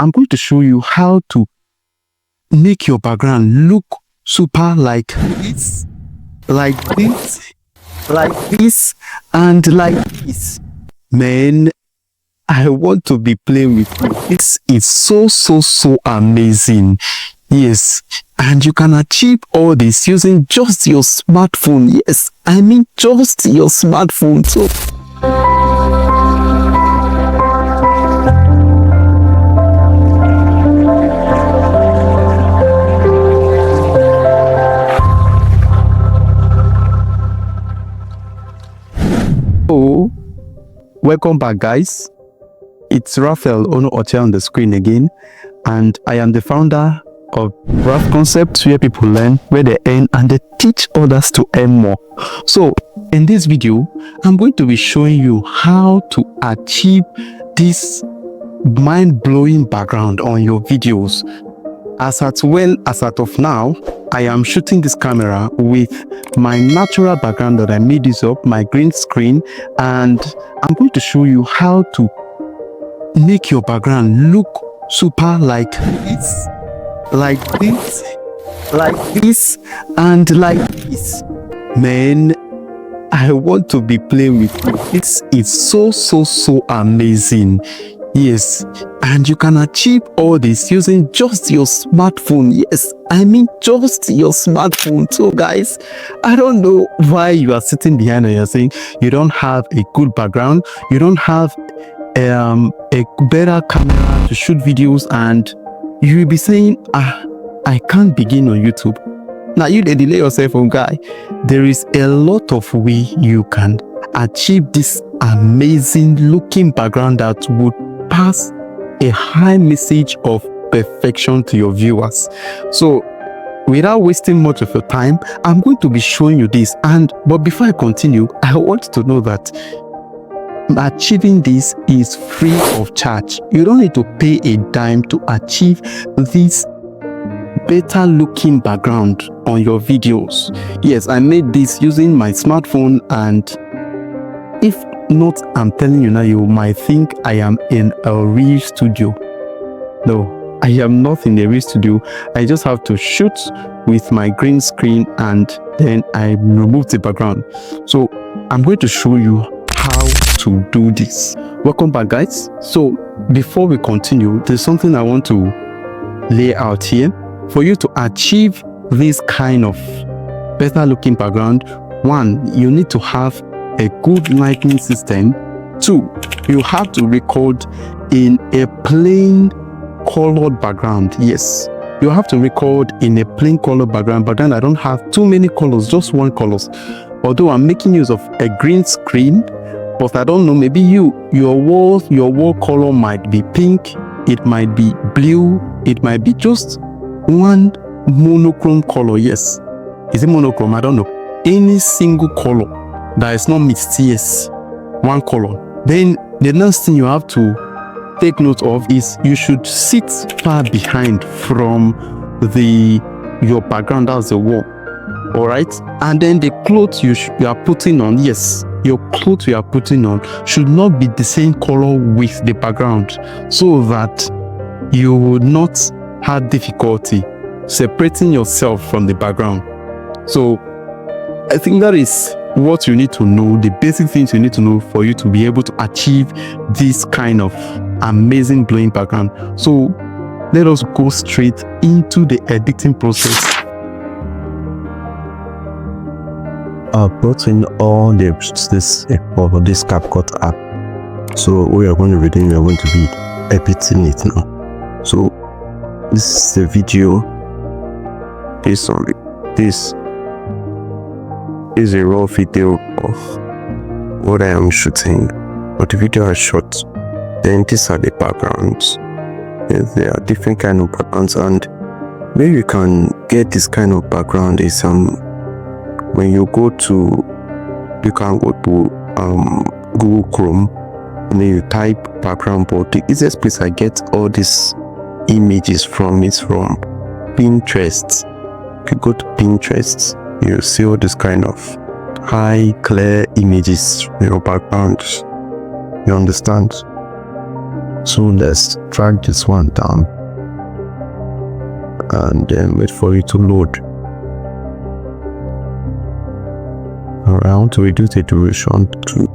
I'm going to show you how to make your background look super like this, like this, like this, and like this. Man, I want to be playing with you. This is so amazing. Yes, and you can achieve all this using just your smartphone. Yes, I mean just your smartphone. So welcome back, guys. It's Raphael Oche on the screen again, and I am the founder of Raph Concepts, where people learn, where they earn, and they teach others to earn more. So in this video, I'm going to be showing you how to achieve this mind-blowing background on your videos. As of now, I am shooting this camera with my natural background that I made this up, my green screen, and I'm going to show you how to make your background look super like this, like this, like this, and like this. Man, I want to be playing with you. This is so amazing. Yes, and you can achieve all this using just your smartphone. Yes, I mean just your smartphone. So guys, I don't know why you are sitting behind and you're saying you don't have a good background, you don't have a better camera to shoot videos, and you will be saying, I can't begin on YouTube. Now you delay yourself, guy. There is a lot of way you can achieve this amazing looking background that would pass a high message of perfection to your viewers. So without wasting much of your time, I'm going to be showing you this. But before I continue, I want to know that achieving this is free of charge. You don't need to pay a dime to achieve this better looking background on your videos. Yes, I made this using my smartphone, and if not, I'm telling you now, you might think I am in a real studio. No, I am not in a real studio. I just have to shoot with my green screen and then I remove the background. So I'm going to show you how to do this. Welcome back, guys. So before we continue, there's something I want to lay out here. For you to achieve this kind of better looking background, one, you need to have a good lighting system. Two, you have to record in a plain colored background. Yes, you have to record in a plain colored background, but then I don't have too many colors, just one colors. Although I'm making use of a green screen, but I don't know, maybe your wall color might be pink, it might be blue, it might be just one monochrome color. Yes, is it monochrome? I don't know. Any single color that is not mixed. Yes, one color. Then the next thing you have to take note of is you should sit far behind from your background, that's the wall. All right, and then the clothes you are putting on, yes, your clothes you are putting on should not be the same color with the background, so that you would not have difficulty separating yourself from the background. So I think that is what you need to know, the basic things you need to know for you to be able to achieve this kind of amazing blowing background. So let us go straight into the editing process. I've brought in all this CapCut app. So we are going to be doing, we are going to be editing it now. So this is the video. This is a raw video of what I am shooting, but the video I shot. Then these are the backgrounds. There are different kind of backgrounds, and where you can get this kind of background is when you can go to Google Chrome, and then you type background. But the easiest place I get all these images from is from Pinterest. If you go to Pinterest, you see all this kind of high clear images, backgrounds. You understand? So let's drag this one down and then wait for it to load. Around to reduce the duration to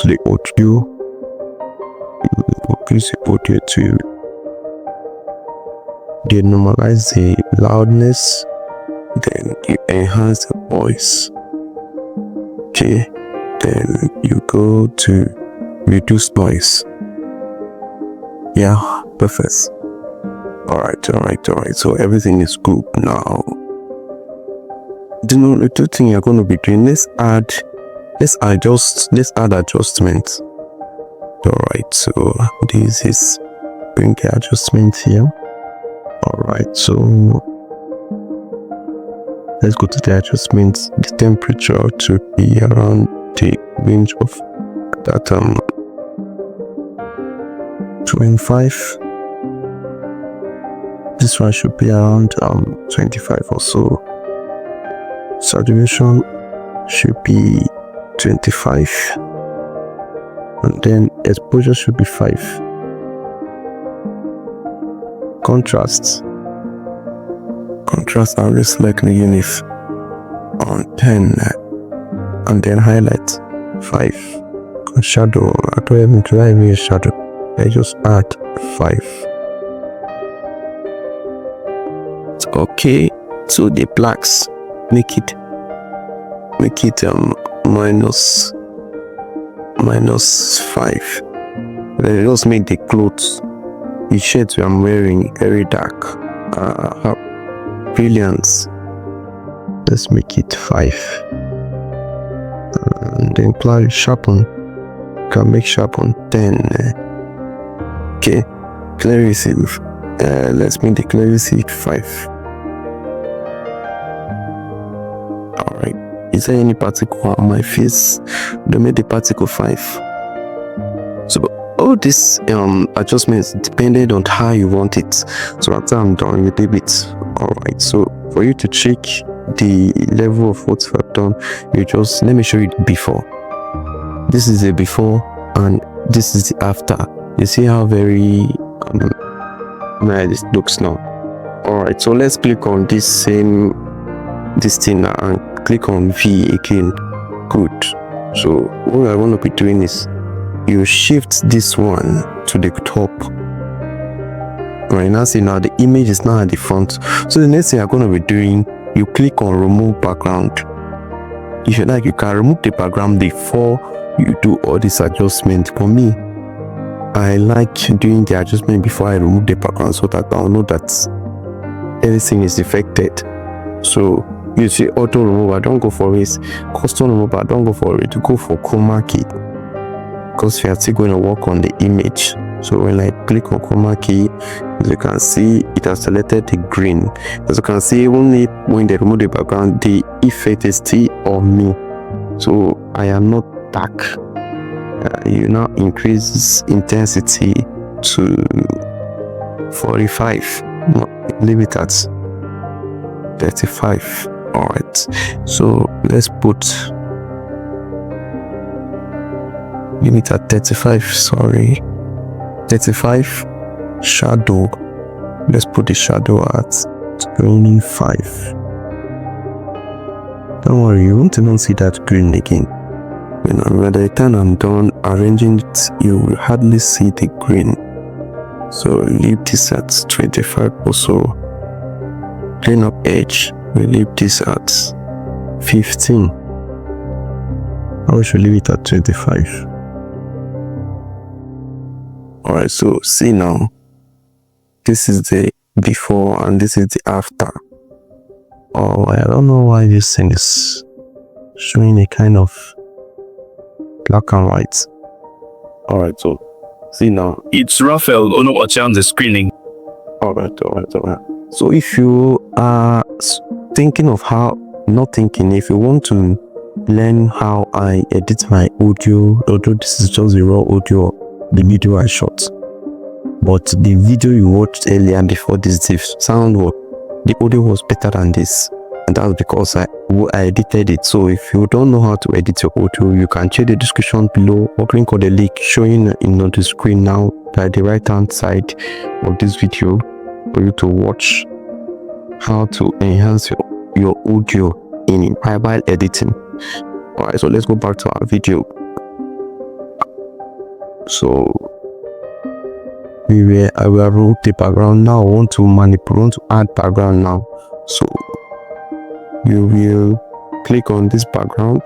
the audio. Increase the audio to normalize the loudness, then you enhance the voice. Okay, then you go to reduce noise. Yeah, perfect. Alright. So everything is good now. The two thing you're going to be doing, let's add adjustments. Alright, so this is bring the adjustment here. Alright, so let's go to the adjustments. The temperature to be around the range of that 25. This one should be around 25 or so. Saturation should be 25, and then exposure should be 5. Contrast I'll just select the unit on 10, and then highlight 5. Shadow, I don't even try a shadow, I just add 5. Okay, so the blacks make it minus 5. Then just make the clothes, the shirts I'm wearing, very dark. Brilliance, let's make it 5. And then apply sharpen, can make sharpen 10. Okay, clarity, let's make the clarity 5. Alright, is there any particle on my face? They made the particle 5. So all these adjustments depended on how you want it. So after I'm done with it, alright, so for you to check the level of what I've done, you just, let me show you the before. This is the before and this is the after. You see how very nice this looks now. Alright, so let's click on this thing now and click on V again. Good. So what I want to be doing is you shift this one to the top. Right now, see now the image is now at the front. So the next thing you're going to be doing, you click on remove background. If you like, you can remove the background before you do all this adjustment. For me, I like doing the adjustment before I remove the background so that I'll know that everything is affected. So you see auto remover, don't go for it. Custom remover, don't go for it. Go for chroma key, because we are still going to work on the image. So when I click on chroma key, as you can see, it has selected the green. As you can see, only when they remove the background, the effect is still on me. So I am not dark. You now increase intensity to 45. Leave it at 35. All right. So let's put limit at 35. Sorry. 35 shadow. Let's put the shadow at 25. Don't worry, you won't even see that green again. By the time I'm done arranging it, you will hardly see the green. So leave this at 25 also. Clean up edge, we leave this at 15. I should leave it at 25. Alright, so see now, this is the before and this is the after. Oh, I don't know why this thing is showing a kind of black and white. Alright, so see now. It's Raphael on the screening. Alright. So if you are thinking of if you want to learn how I edit my audio, although this is just the raw audio, the video I shot, but the video you watched earlier before this, the audio was better than this, and that's because I edited it. So if you don't know how to edit your audio, you can check the description below or click on the link showing on the screen now at the right hand side of this video for you to watch how to enhance your audio in mobile editing. Alright, so let's go back to our video. So I will remove the background now. I want to add background now. So you will click on this background,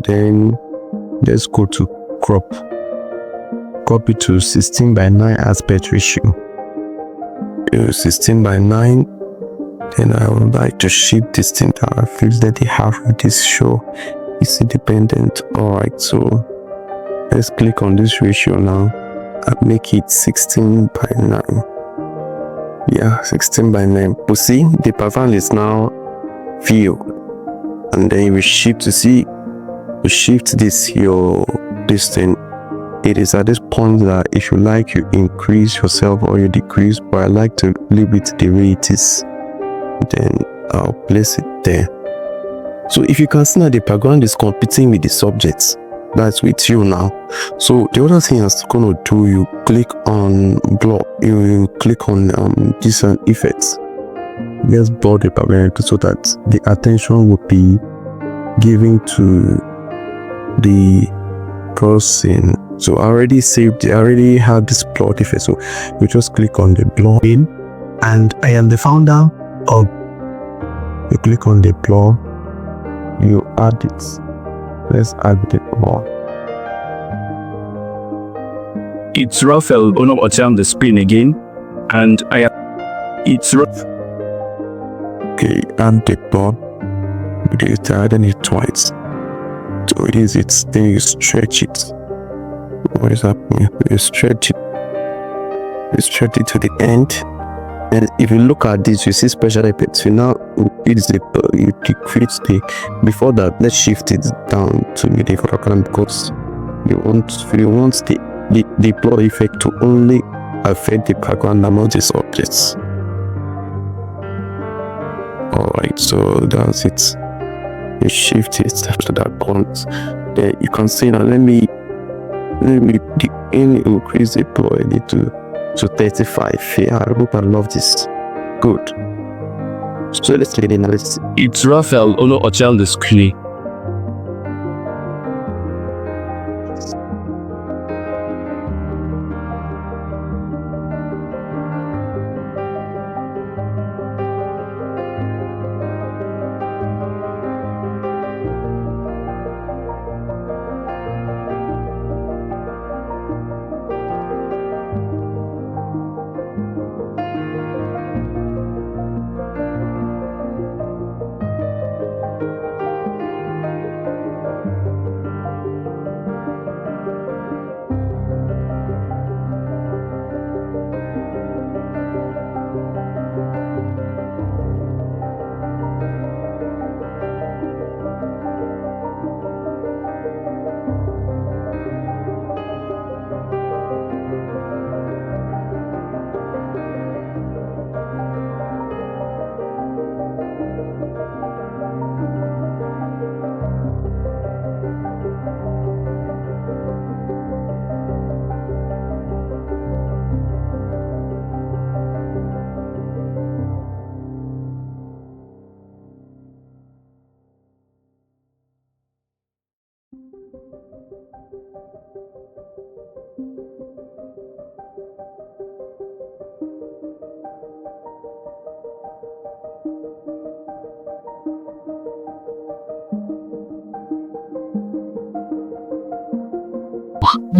then let's go to crop it to 16:9 aspect ratio. 16:9. Then I would like to shift this thing down. I feel that the half of this show is independent. Alright, so let's click on this ratio now and make it 16:9. Yeah, 16:9. But see, the background is now filled, and then we shift this thing. It is at this point that if you like, you increase yourself or you decrease, but I like to leave it the way it is. Then I'll place it there. So if you can see that the background is competing with the subjects, that's with you now. So the other thing I'm going to do, you click on blur, you click on this effects. Let's blur the background so that the attention will be given to the person. So I already have this blur effect, so you just click on the blur in, and I am the founder of. You click on the blur, you add it. Let's add the blur. It's Raphael on the screen again, and it's Raph. Okay, and the blur. You add it twice. So it is its then you stretch it. What is happening? You stretch it to the end. And if you look at this, you see special effects. So now you decrease before that. Let's shift it down to the foreground because you want the blur effect to only affect the background and not the subjects. Alright, so that's it. You shift it after that point. Then you can see now. Let me increase the blur a little to 35. Yeah, I hope I love this. Good. So let's get in. It's Raphael on the screen.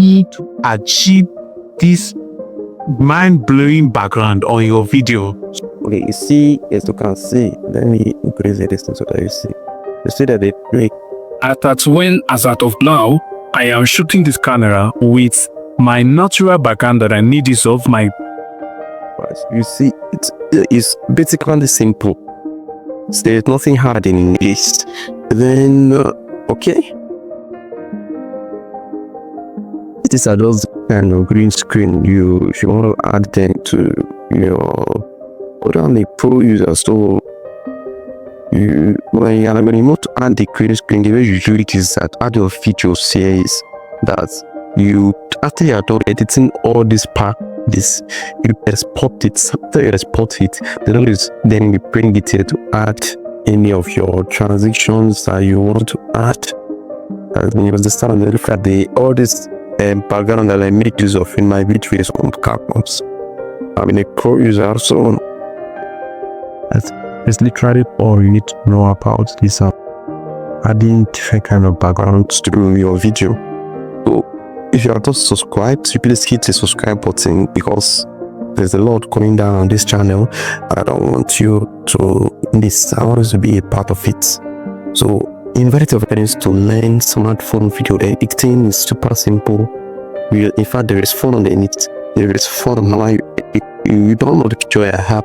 need to achieve this mind-blowing background on your video. Okay, you see, as you can see, let me increase the distance so that you see. You see that they break. As at of now, I am shooting this camera with my natural background that I need use of my. You see, it's basically simple. There's nothing hard in this. Then, okay. These are those kind of green screen you want to add them to your other on the pro user. So when you want to add the green screen, the way you do it is that add your feature says that you, after you are done editing all this part, you export it. After you export it, then you bring it here to add any of your transitions that you want to add. And when you understand and look at all this background that I make use of in my videos on CapCut. I'm a pro user, so that's literally all you need to know about this adding different kind of backgrounds to your video. So if you are not subscribed, you please hit the subscribe button, because there's a lot coming down on this channel. I don't want you to miss. I want you to be a part of it. So invite your friends to learn smartphone video editing. Is super simple. In fact, there is fun on it. There is fun. Now you don't know the picture I have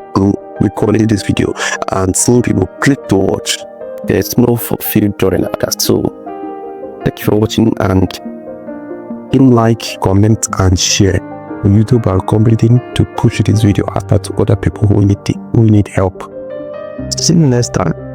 recording this video and seeing people click to watch. There's no fulfilled during that. So thank you for watching, and like, comment, and share. YouTube are committing to push this video out to other people who need help. See you next time.